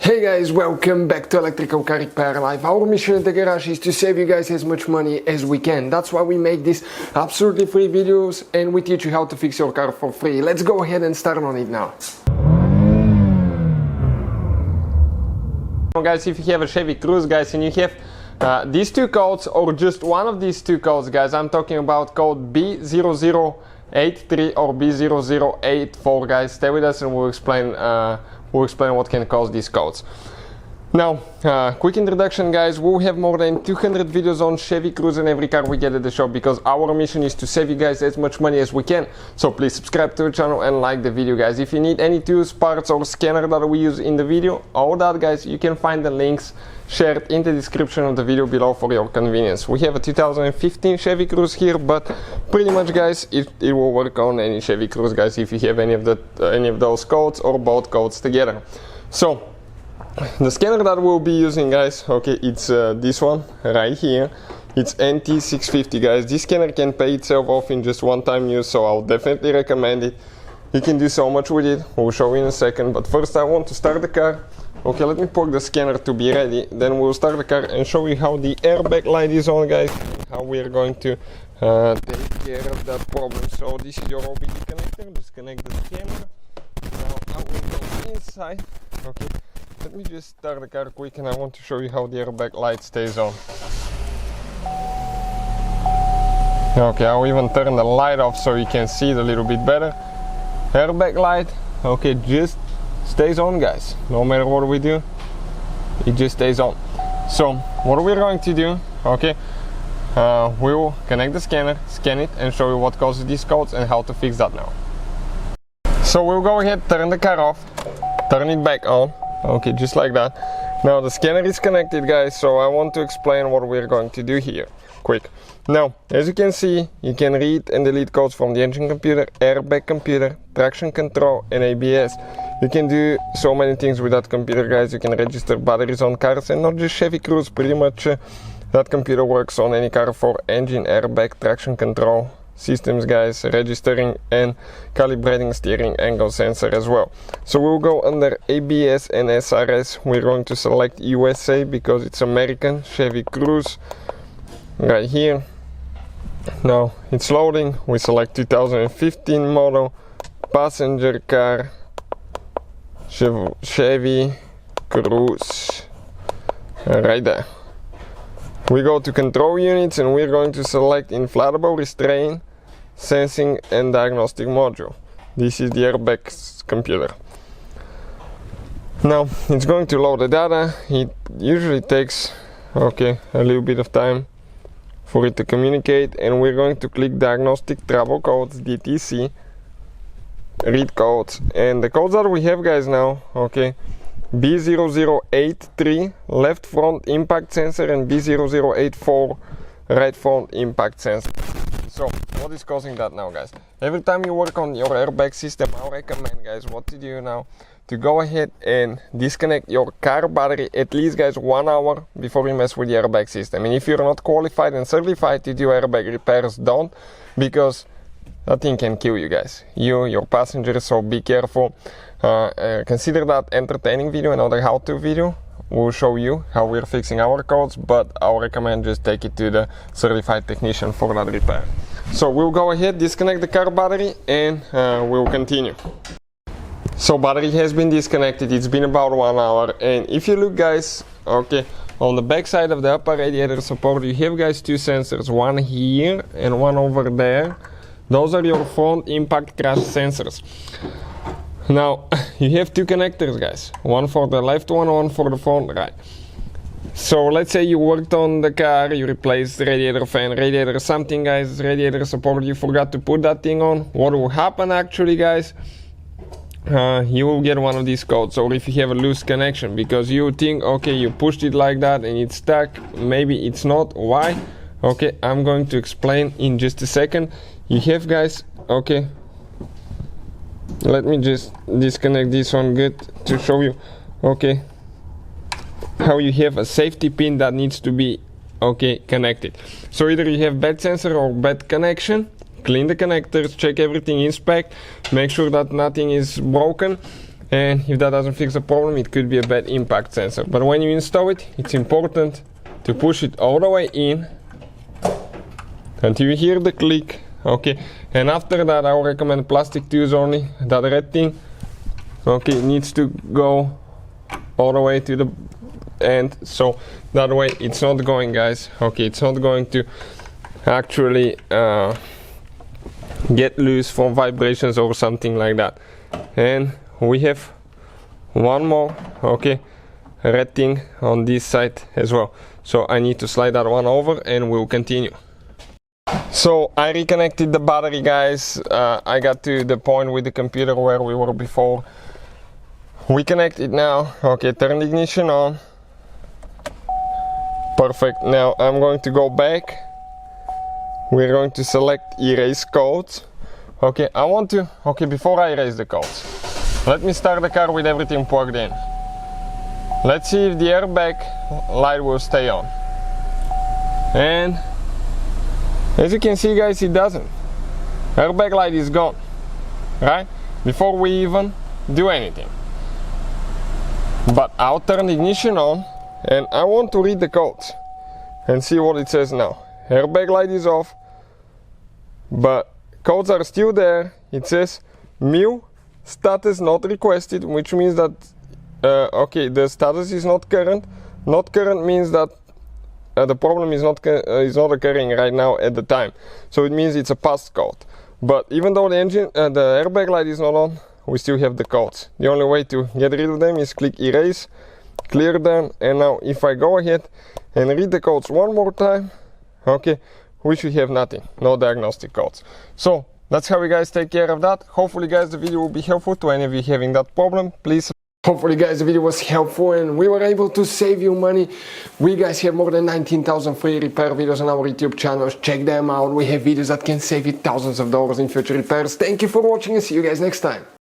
Hey guys, welcome back to Electrical Car Repair Live. Our mission at the garage is to save you guys as much money as we can. That's why we make these absolutely free videos and we teach you how to fix your car for free. Let's go ahead and start on it now. Guys, if you have a Chevy Cruze, guys, and you have these two codes or just one of these two codes, guys, I'm talking about code B0083 or B0084, guys, stay with us and we'll explain what can cause these codes. Now, quick introduction, guys. We'll have more than 200 videos on Chevy Cruze and every car we get at the shop because our mission is to save you guys as much money as we can. So please subscribe to the channel and like the video, guys. If you need any tools, parts or scanner that we use in the video, all that, guys, you can find the links shared in the description of the video below for your convenience. We have a 2015 Chevy Cruze here, but pretty much, guys, it will work on any Chevy Cruze, guys, if you have any of those codes or both codes together. So the scanner that we'll be using, guys, okay, it's this one right here. It's NT650, guys. This scanner can pay itself off in just one-time use, so I'll definitely recommend it. You can do so much with it. We'll show you in a second, but first I want to start the car. Okay, let me plug the scanner to be ready, then we'll start the car and show you how the airbag light is on, guys, how we're going to take care of that problem. So this is your OBD connector. Disconnect the scanner. Now I will go inside. Okay, let me just start the car quick and I want to show you how the airbag light stays on. Okay, I'll even turn the light off so you can see it a little bit better. Airbag light, okay, just stays on, guys. No matter what we do, it just stays on. So what we're going to do, okay, we'll connect the scanner, scan it, and show you what causes these codes and how to fix that now. So we'll go ahead, turn the car off, turn it back on. Okay, just like that. Now the scanner is connected, guys, so I want to explain what we're going to do here quick. Now, as you can see, you can read and delete codes from the engine computer, airbag computer, traction control and ABS. You can do so many things with that computer, guys. You can register batteries on cars, and not just Chevy Cruze, pretty much that computer works on any car for engine, airbag, traction control systems, guys, registering and calibrating steering angle sensor as well. So we'll go under ABS and SRS. We're going to select USA because it's American, Chevy Cruze, right here. Now it's loading. We select 2015 model, passenger car, Chevy Cruze, right there. We go to control units and we're going to select inflatable restraint, sensing and diagnostic module. This is the airbag computer. Now it's going to load the data. It usually takes, okay, a little bit of time for it to communicate, and we're going to click diagnostic trouble codes, DTC, read codes, and the codes that we have, guys, now, okay, B0083 left front impact sensor and B0084 right front impact sensor. So what is causing that now, guys? Every time you work on your airbag system, I recommend, guys, what to do now, to go ahead and disconnect your car battery at least, guys, 1 hour before you mess with the airbag system. And if you're not qualified and certified to do airbag repairs, don't, because that thing can kill you, guys, your passengers, so be careful. Consider that entertaining video. Another how-to video will show you how we're fixing our codes, but I'll recommend just take it to the certified technician for that repair. So we'll go ahead, disconnect the car battery, and we'll continue. So battery has been disconnected. It's been about 1 hour, and if you look, guys, okay, on the back side of the upper radiator support, you have, guys, two sensors, one here and one over there. Those are your front impact crash sensors. Now you have two connectors, guys, one for the left one for the front right. So let's say you worked on the car, you replaced the radiator fan, radiator something, guys, radiator support, you forgot to put that thing on. What will happen actually, guys? You will get one of these codes, or if you have a loose connection, because you think, okay, you pushed it like that and it's stuck, maybe it's not. Why? Okay, I'm going to explain in just a second. You have, guys, okay, let me just disconnect this one good to show you, okay, how you have a safety pin that needs to be, okay, connected. So either you have bad sensor or bad connection. Clean the connectors, check everything, inspect, make sure that nothing is broken, and if that doesn't fix the problem, it could be a bad impact sensor. But when you install it, it's important to push it all the way in until you hear the click. Okay, and after that I will recommend plastic tubes only. That red thing, okay, needs to go all the way to the end, so that way it's not going, guys, okay, it's not going to actually get loose from vibrations or something like that. And we have one more, okay, red thing on this side as well, so I need to slide that one over and we'll continue. So I reconnected the battery, guys. I got to the point with the computer where we were before. We connect it now. Okay, turn the ignition on. Perfect. Now I'm going to go back. We're going to select erase codes. Okay, I want to, okay, before I erase the codes, let me start the car with everything plugged in. Let's see if the airbag light will stay on. And as you can see, guys, it doesn't. Airbag light is gone, right? Before we even do anything. But I'll turn the ignition on and I want to read the codes and see what it says now. Airbag light is off, but codes are still there. It says MIL status not requested, which means that okay, the status is not current. Not current means that the problem is not occurring right now at the time, so it means it's a past code. But even though the airbag light is not on, we still have the codes. The only way to get rid of them is click erase, clear them, and now if I go ahead and read the codes one more time, okay, we should have nothing, no diagnostic codes. So that's how you guys take care of that. Hopefully, guys, the video will be helpful to any of you having that problem. Please. Hopefully, guys, the video was helpful and we were able to save you money. We guys have more than 19,000 free repair videos on our YouTube channels. Check them out. We have videos that can save you thousands of dollars in future repairs. Thank you for watching and see you guys next time.